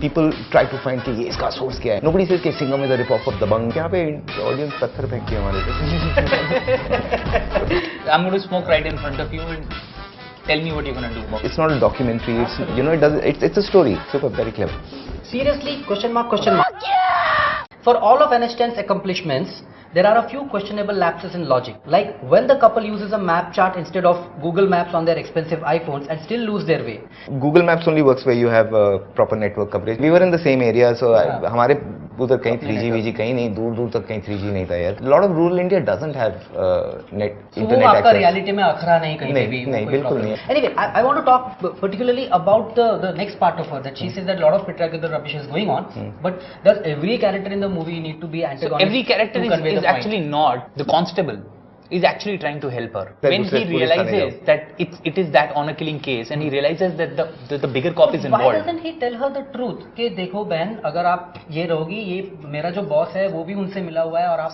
people try to find कि ये इसका source क्या है. Nobody says कि Singham is a rip-off of Dabangg. यहाँ पे audience पत्थर फेंकती है हमारे पे. I'm going to smoke right in front of you and tell me what you're going to do. It's not a documentary. It's, you know, it's a story. Super, very clever. Seriously, question mark, question mark. For all of NH10's accomplishments, there are a few questionable lapses in logic. Like when the couple uses a map chart instead of Google Maps on their expensive iPhones and still lose their way. Google Maps only works where you have proper network coverage. We were in the same area, so हमारे उधर कहीं 3G, VG कहीं नहीं, दूर दूर तक कहीं 3G नहीं था यार. A lot of rural India doesn't have net internet वो आपका access. reality में अखरा नहीं कहीं पे भी. नहीं बिल्कुल नहीं. Anyway, I want to talk particularly about the next part of her, that she says that a lot of patriarchal rubbish is going on, but does every character in the movie need to be antagonist? So every character is actually not. The constable is actually trying to help her. When he realizes that it is that honor killing case and he realizes that the bigger cop is involved. Why doesn't he tell her the truth? कि देखो बहन, अगर आप ये रहोगी, ये मेरा जो boss है वो भी उनसे मिला हुआ है और आप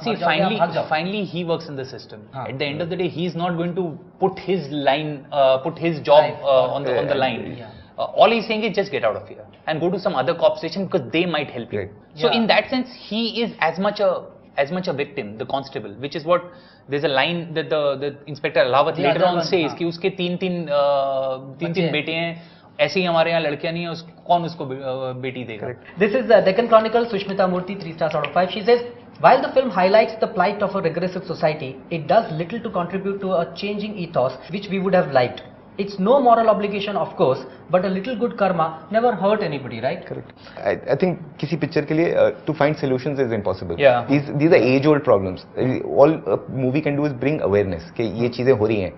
finally he works in the system. At the end of the day, he is not going to put his job on the line. All he's saying is just get out of here and go to some other cop station because they might help you. So in that sense, he is as much a victim, the constable, which is what there's a line that the Inspector Alawat later on says कि उसके तीन बेटे हैं, ऐसे ही हमारे यहाँ लड़कियां नहीं है, कौन उसको बेटी देगा. This is the Deccan Chronicle, Sushmita Murthy, 3 stars out of 5. She says, while the film highlights the plight of a regressive society, it does little to contribute to a changing ethos which we would have liked. It's no moral obligation, of course, but a little good karma never hurt anybody, right? Correct. I think किसी picture के लिए to find solutions is impossible. Yeah. These are age-old problems. All a movie can do is bring awareness कि ये चीजें हो रही हैं.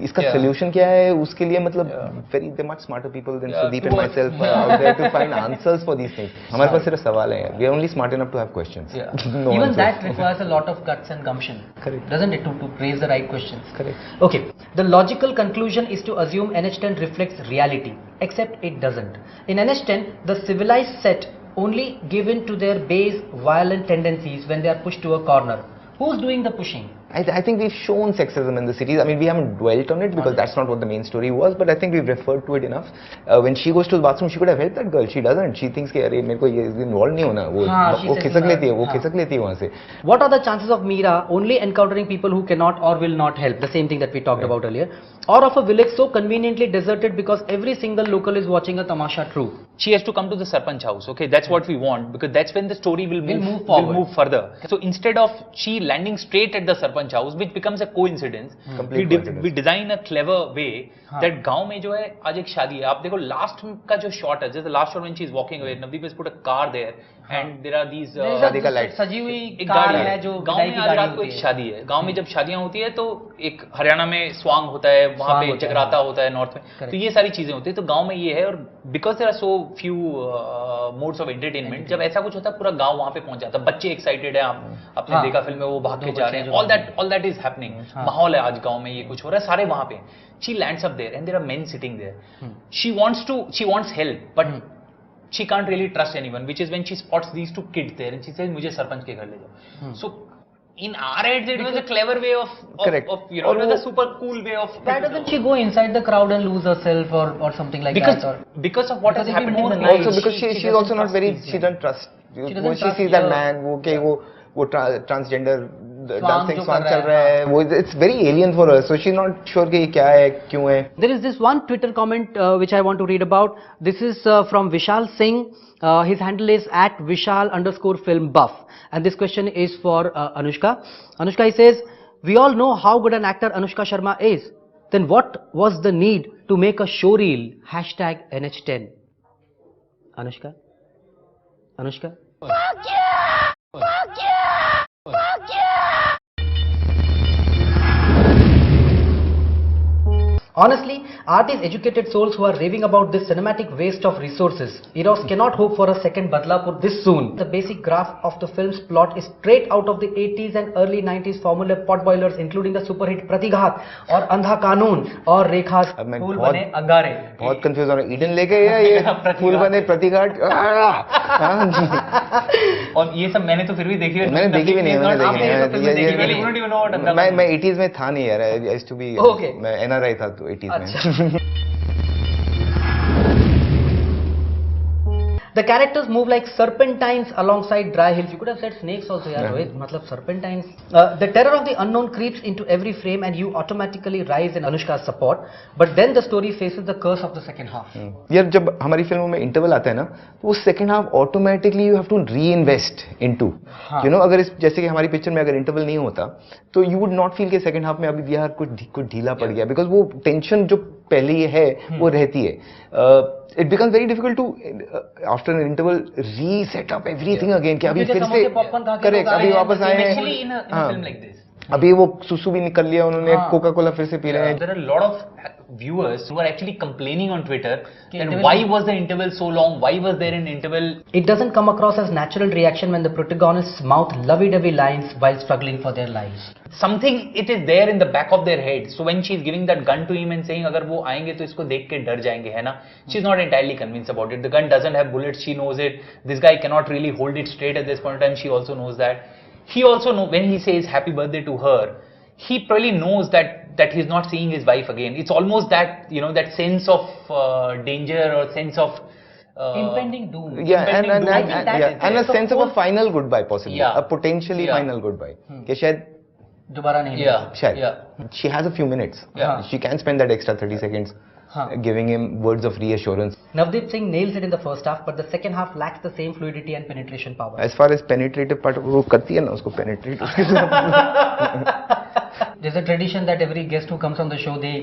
इसका solution क्या है? उसके लिए मतलब they're much smarter people than Sudeep and myself out there to find answers for these things. हमारे पास सिर्फ सवाल हैं. We are only smart enough to have questions. Yeah. No Even answers. that requires a lot of guts and gumption. Correct. Doesn't it, to raise the right questions? Correct. Okay. The logical conclusion is to assume NH10 reflects reality, except it doesn't. In NH10, the civilized set only give in to their base violent tendencies when they are pushed to a corner. Who's doing the pushing? I think we've shown sexism in the cities. I mean, we haven't dwelt on it because that's not what the main story was, but I think we've referred to it enough. When she goes to the bathroom, she could have helped that girl. She doesn't. She thinks कि अरे मेरे को ये involved नहीं होना. वो खिसक लेती है. वो खिसक लेती है वहाँ से. What are the chances of Meera only encountering people who cannot or will not help? The same thing that we talked about earlier. Or of a village so conveniently deserted because every single local is watching a tamasha true. She has to come to the Sarpanch house. Okay, that's what we want because that's when the story will move further. So instead of she landing straight at the Sarpanch house, which becomes a coincidence, we design a clever way that गांव में जो है आज एक शादी है. आप देखो लास्ट का जो शॉट है, जैसे last shot when she is walking away, Navdeep has put a car there and there are these शादी का लाइट सजी हुई एक कार है जो गांव में आज रात को एक शादी है. गांव में जब शादियां होती है तो एक हरियाणा में स्वांग होता है, वहां पे जगराता होता है नॉर्थ में, तो ये सारी चीजें होती है. तो गांव में ये है और because there are so few modes of entertainment, जब ऐसा कुछ होता है पूरा गांव वहां पे पहुंच जाता है. बच्चे एक्साइटेड है, आपने देखा फिल्म में वो भाग के जा रहे हैं. All that is happening. माहौल है आज गांव में, ये कुछ हो रहा है, सारे वहां पे. She lands up there and there are men sitting there. She wants help, but she can't really trust anyone, which is when she spots these two kids there and she says मुझे सरपंच के घर ले जाओ. So in our heads it was a clever way of you know, it was a super cool way of. Why doesn't she go inside the crowd and lose herself or something like that? Because of what has happened in the night. Also because she's also not very, she doesn't trust. When she sees that man, वो transgender dancing song चल रहा है, वो it's very alien for her, so she's not sure कि क्या है, क्यों है. There is this one Twitter comment which I want to read about. This is from Vishal Singh. His handle is @Vishal_filmbuff, and this question is for Anushka. Anushka, he says, we all know how good an actor Anushka Sharma is. Then what was the need to make a showreel #NH10? Anushka? Anushka? Fuck yeah! Fuck yeah! Fuck yeah! Honestly, are these educated souls who are raving about this cinematic waste of resources? Eros cannot hope for a second Badlapur this soon. The basic graph of the film's plot is straight out of the 80s and early 90s formula potboilers, including the super hit Pratighat और अंधा कानून और रेखास फूल बने अंगारे. बहुत confuse हो रहा है. ईडन ले गए या ये फूल बने प्रतिघाट? और ये सब मैंने तो फिर भी देखी है. मैंने देखी भी नहीं. मैं 80s में था नहीं यार. I used to be मैं NRI था तो 80s में. The characters move like serpentines alongside dry hills. You could have said snakes also, yeah, Rohit. Matlab serpentines. The terror of the unknown creeps into every frame, and you automatically rise in Anushka's support. But then the story faces the curse of the second half. यार जब हमारी फिल्मों में interval आता है ना, तो वो second half automatically you have to reinvest into, you know. अगर जैसे कि हमारी पिक्चर में अगर इंटरवल नहीं होता तो यू वुड नॉट फील कि सेकंड हाफ में अभी यार कुछ ढीला पड़ गया, बिकॉज वो टेंशन जो पहले ये है वो रहती है. It becomes very difficult to after an interval reset up everything again, कि अभी फिर से करेक्ट, अभी वापस आए हैं, अभी वो सुसु भी निकल लिया उन्होंने, कोका कोला फिर से पी रहे हैं. There are a lot of viewers who are actually complaining on Twitter that why was the interval so long? Why was there an interval? It doesn't come across as natural reaction when the protagonists mouth lovey-dovey lines while struggling for their lives. Something it is there in the back of their head. So when she is giving that gun to him and saying अगर वो आएंगे तो इसको देख के डर जाएंगे, है ना? She is not entirely convinced about it. The gun doesn't have bullets. She knows it. This guy cannot really hold it straight at this point in time. She also knows that. He also knows when he says happy birthday to her, he probably knows that he's not seeing his wife again. It's almost that, you know, that sense of danger or sense of Impending doom. Yeah, Impending doom. and a sense of a final goodbye possibly, Yeah. a potentially Yeah. final goodbye. कि शायद दोबारा नहीं. शायद yeah. she has a few minutes. Yeah. She can spend that extra 30 seconds giving him words of reassurance. Navdeep Singh nails it in the first half, but the second half lacks the same fluidity and penetration power. As far as penetrative part, वो करती है ना उसको penetrate. There's a tradition that every guest who comes on the show, they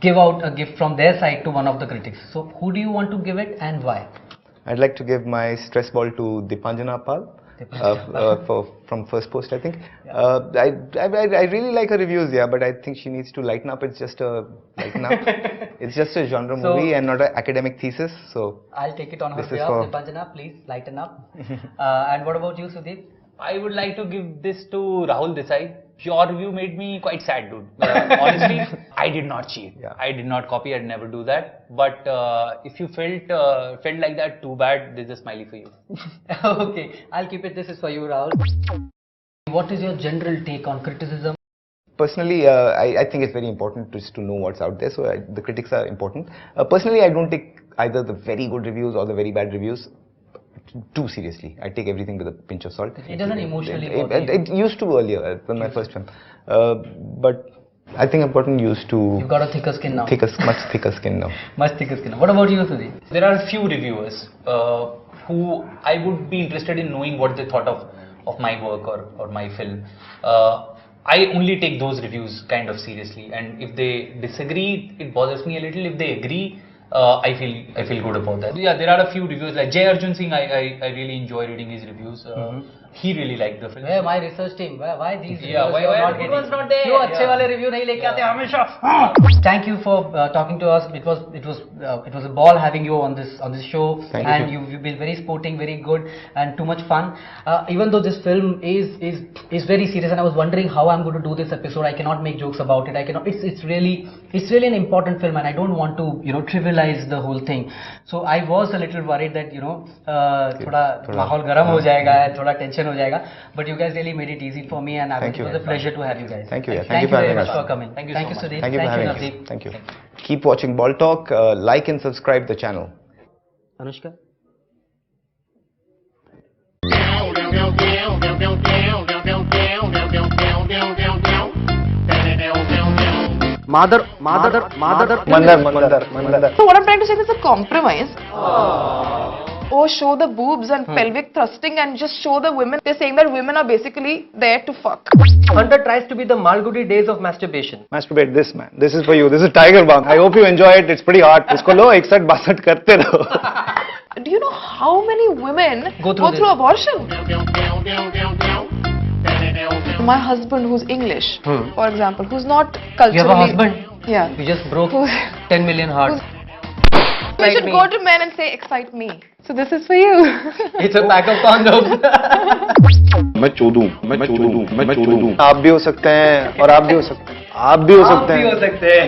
give out a gift from their side to one of the critics. So who do you want to give it and why? I'd like to give my stress ball to Deepanjana Pal. From First Post, I think. I really like her reviews, yeah, but I think she needs to lighten up. It's just a lighten up. It's just a genre movie and not an academic thesis. So I'll take it on her behalf. Deepanjana, please lighten up. And what about you, Sudeep? I would like to give this to Rahul Desai. Your review made me quite sad, dude. Honestly, I did not cheat. Yeah. I did not copy. I'd never do that. But if you felt like that, too bad. There's a smiley for you. Okay, I'll keep it. This is for you, Rahul. What is your general take on criticism? personally, I think it's very important just to know what's out there. So the critics are important. Personally, I don't take either the very good reviews or the very bad reviews too seriously. I take everything with a pinch of salt. It doesn't emotionally it used to earlier when my first film, but I think I've gotten used to. You've got a thicker skin now. Much thicker skin now. Much thicker skin now. What about you, Sudhi? There are a few reviewers who I would be interested in knowing what they thought of my work or my film. I only take those reviews kind of seriously, and if they disagree, it bothers me a little. If they agree, I feel good about that. Yeah, there are a few reviews like Jay Arjun Singh. I really enjoy reading his reviews. He really liked the film. Where my research team? Why these? Yeah, why not good ones not there? क्यों अच्छे वाले review नहीं लेके आते हमेशा? Thank you for talking to us. It was a ball having you on this show. Thank you. You've been very sporting, very good, and too much fun. Even though this film is very serious, and I was wondering how I'm going to do this episode. I cannot make jokes about it. I cannot. It's really an important film, and I don't want to trivialize the whole thing. So I was a little worried that थोड़ा माहौल गर्म हो जाएगा, थोड़ा tension हो जाएगा. But you guys really made it easy for me, and it was a pleasure to have you guys. Thank you. Thank you for very having much us. for coming. Thank you Thank so you, much. Sudhir. Thank you for having us. Navdeep. Thank you. Keep watching Ball Talk. Like and subscribe the channel. Anushka. Mandar. So what I'm trying to say is a compromise. Oh, show the boobs and pelvic thrusting and just show the women. They're saying that women are basically there to fuck. Hunter tries to be the Malgudi days of masturbation. Masturbate this, man. This is for you. This is Tiger Balm. I hope you enjoy it. It's pretty hot. Isko lo 61-62 karte raho. Do you know how many women Go through abortion? My husband, who's English, for example, who's not culturally. You have a husband? Yeah. You just broke 10 million hearts. You should go to men and say, excite me. So this is for you. It's a pack of condoms. मैं चोदूं. आप भी हो सकते हैं और आप भी हो सकते हैं. आप भी हो सकते हैं.